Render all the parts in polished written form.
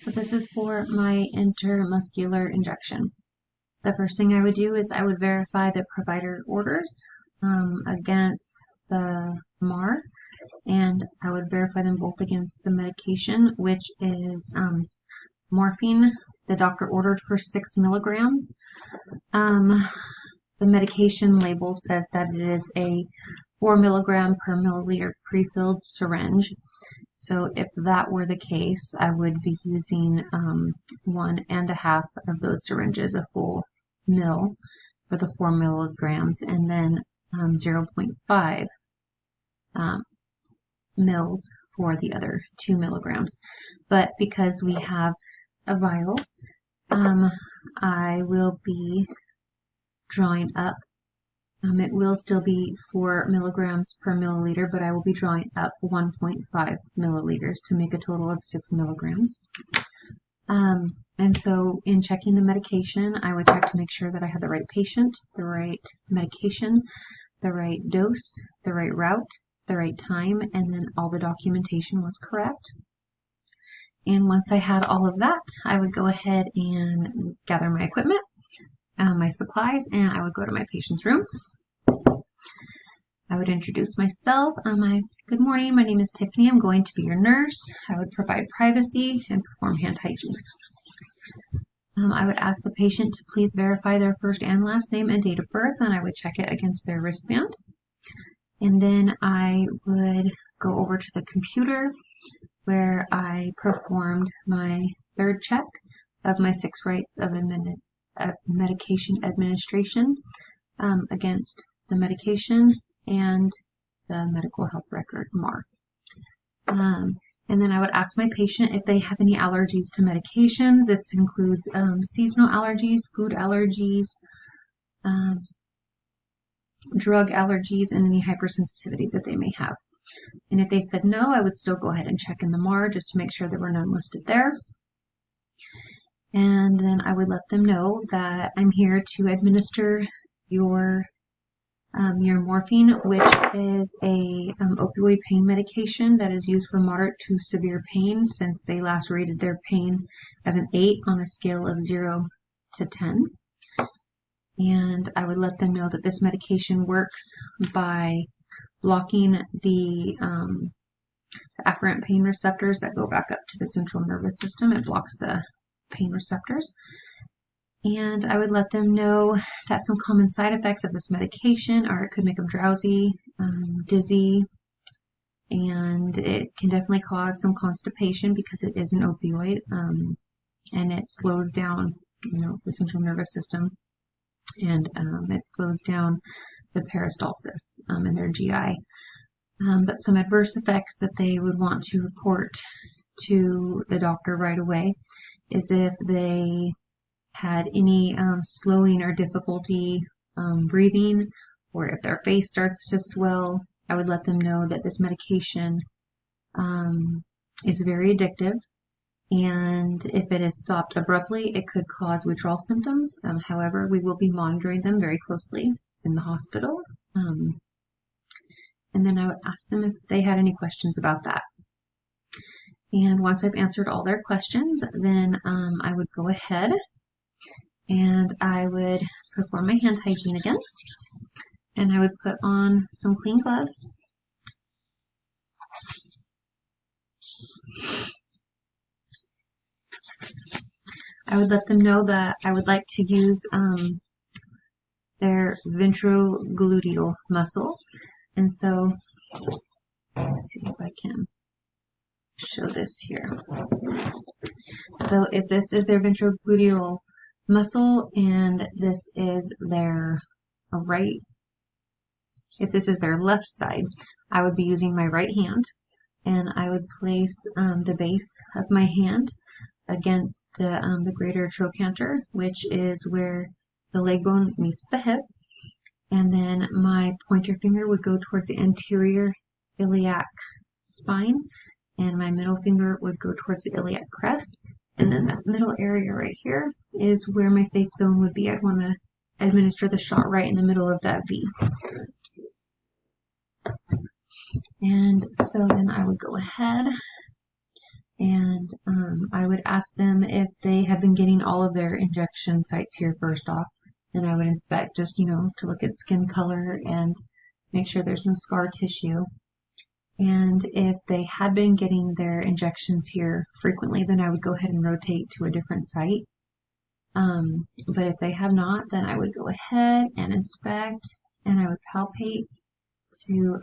So this is for my intramuscular injection. The first thing I would do is I would verify the provider orders against the MAR, and I would verify them both against the medication, which is morphine. The doctor ordered for 6 milligrams. The medication label says that it is a 4 milligram per milliliter pre-filled syringe. So if that were the case, I would be using 1.5 of those syringes, a full mil for the 4 milligrams, and then 0.5 mils for the other 2 milligrams. But because we have a vial, I will be drawing up. It will still be 4 milligrams per milliliter, but I will be drawing up 1.5 milliliters to make a total of 6 milligrams. And so in checking the medication, I would check to make sure that I had the right patient, the right medication, the right dose, the right route, the right time, and then all the documentation was correct. And once I had all of that, I would go ahead and gather my equipment, my supplies, and I would go to my patient's room. I would introduce myself. Good morning, my name is Tiffany. I'm going to be your nurse. I would provide privacy and perform hand hygiene. I would ask the patient to please verify their first and last name and date of birth, and I would check it against their wristband. And then I would go over to the computer where I performed my third check of my 6 rights of medication administration against the medication and the medical health record MAR. And then I would ask my patient if they have any allergies to medications. This includes seasonal allergies, food allergies, drug allergies, and any hypersensitivities that they may have. And if they said no, I would still go ahead and check in the MAR just to make sure there were none listed there. And then I would let them know that I'm here to administer your morphine, which is a opioid pain medication that is used for moderate to severe pain, since they last rated their pain as an 8 on a scale of 0 to 10. And I would let them know that this medication works by blocking the afferent pain receptors that go back up to the central nervous system. It blocks the pain receptors. And I would let them know that some common side effects of this medication are it could make them drowsy, dizzy, and it can definitely cause some constipation because it is an opioid, and it slows down, the central nervous system, and it slows down the peristalsis in their GI. But some adverse effects that they would want to report to the doctor right away is if they had any slowing or difficulty breathing, or if their face starts to swell. I would let them know that this medication is very addictive, and if it is stopped abruptly, it could cause withdrawal symptoms. However, we will be monitoring them very closely in the hospital. And then I would ask them if they had any questions about that. And once I've answered all their questions, then I would go ahead and I would perform my hand hygiene again, and I would put on some clean gloves. I would let them know that I would like to use their ventrogluteal muscle, and so let's see if I can show this here. So if this is their ventrogluteal muscle and this is their right, if this is their left side, I would be using my right hand, and I would place the base of my hand against the greater trochanter, which is where the leg bone meets the hip, and then my pointer finger would go towards the anterior iliac spine, and my middle finger would go towards the iliac crest. And then that middle area right here is where my safe zone would be. I'd want to administer the shot right in the middle of that V. And so then I would go ahead And I would ask them if they have been getting all of their injection sites here first off. And I would inspect just, to look at skin color and make sure there's no scar tissue. And if they had been getting their injections here frequently, then I would go ahead and rotate to a different site. But if they have not, then I would go ahead and inspect, and I would palpate to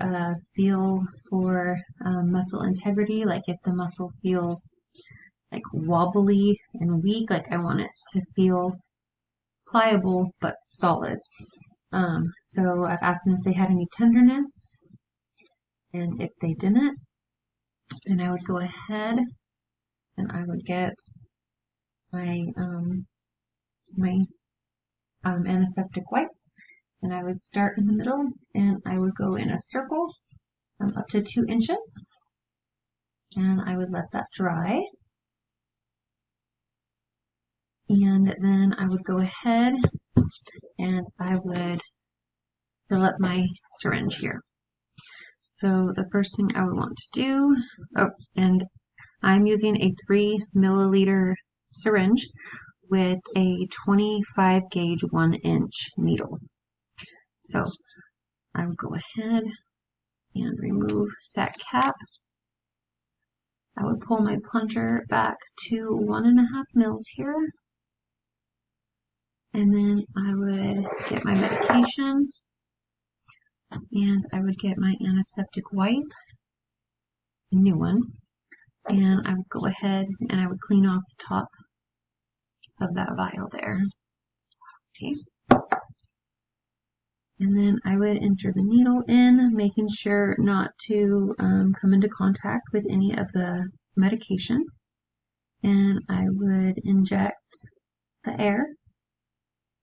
feel for muscle integrity, like if the muscle feels like wobbly and weak, like I want it to feel pliable but solid. So I've asked them if they had any tenderness, and if they didn't, then I would go ahead and I would get my antiseptic wipe, and I would start in the middle, and I would go in a circle up to 2 inches, and I would let that dry. And then I would go ahead and I would fill up my syringe here. So the first thing I would want to do, and I'm using a 3 milliliter syringe with a 25 gauge 1 inch needle. So I would go ahead and remove that cap. I would pull my plunger back to 1.5 mils here. And then I would get my medication, and I would get my antiseptic wipe, a new one, and I would go ahead and I would clean off the top of that vial there. Okay. And then I would enter the needle in, making sure not to come into contact with any of the medication. And I would inject the air.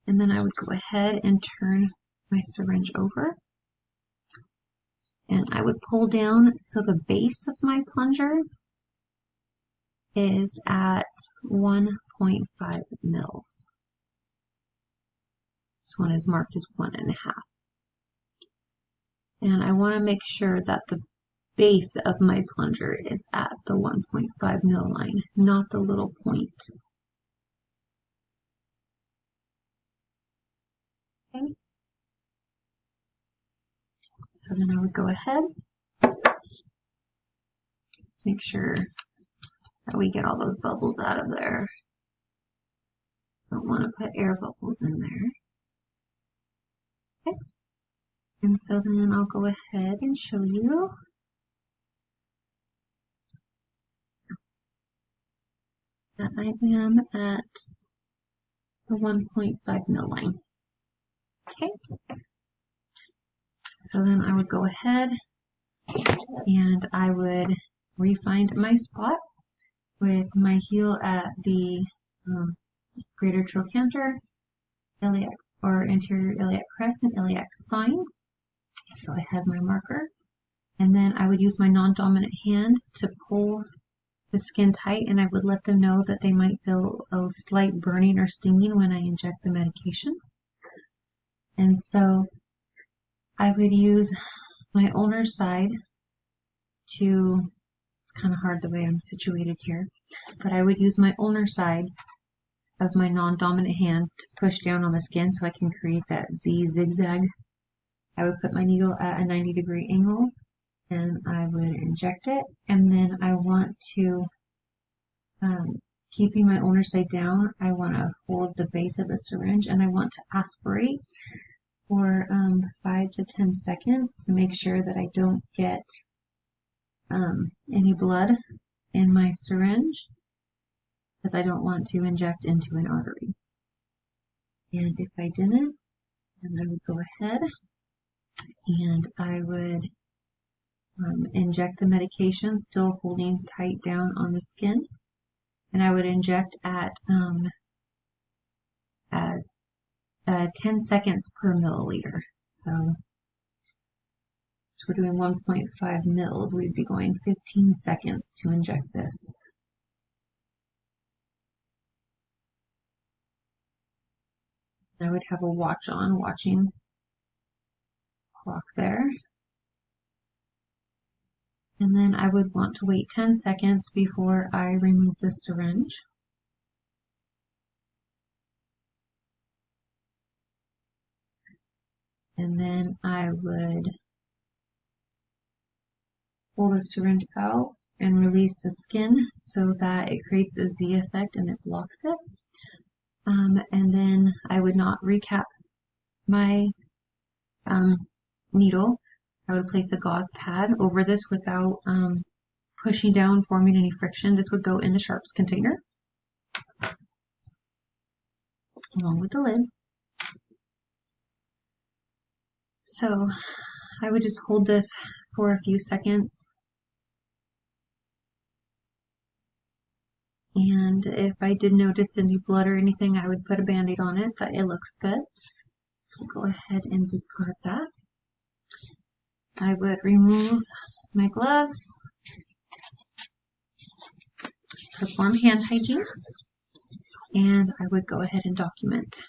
And then I would go ahead and turn my syringe over. And I would pull down so the base of my plunger is at 1.5 mils. This one is marked as 1.5. And I want to make sure that the base of my plunger is at the 1.5 mil line, not the little point. Okay. So then I would go ahead, make sure that we get all those bubbles out of there. Don't want to put air bubbles in there. Okay. And so then I'll go ahead and show you. That I am at the 1.5 mil line. Okay. So then I would go ahead and I would re-find my spot with my heel at the greater trochanter, iliac or anterior iliac crest, and iliac spine. So I had my marker, and then I would use my non-dominant hand to pull the skin tight, and I would let them know that they might feel a slight burning or stinging when I inject the medication. And so I would use my ulnar side to, it's kind of hard the way I'm situated here, but I would use my ulnar side of my non-dominant hand to push down on the skin so I can create that Z zigzag. I would put my needle at a 90-degree angle, and I would inject it, and then I want to, keeping my ulnar side down, I want to hold the base of the syringe, and I want to aspirate for 5 to 10 seconds to make sure that I don't get any blood in my syringe, because I don't want to inject into an artery. And if I didn't, then I would go ahead and I would inject the medication, still holding tight down on the skin. And I would inject at 10 seconds per milliliter. So we're doing 1.5 mils. We'd be going 15 seconds to inject this. I would have a watch on, watching clock there. And then I would want to wait 10 seconds before I remove the syringe. And then I would pull the syringe out and release the skin so that it creates a Z effect and it blocks it. And then I would not recap my needle. I would place a gauze pad over this without pushing down, forming any friction. This would go in the sharps container along with the lid. So I would just hold this for a few seconds. And if I did notice any blood or anything, I would put a band-aid on it, but it looks good. So we'll go ahead and discard that. I would remove my gloves, perform hand hygiene, and I would go ahead and document.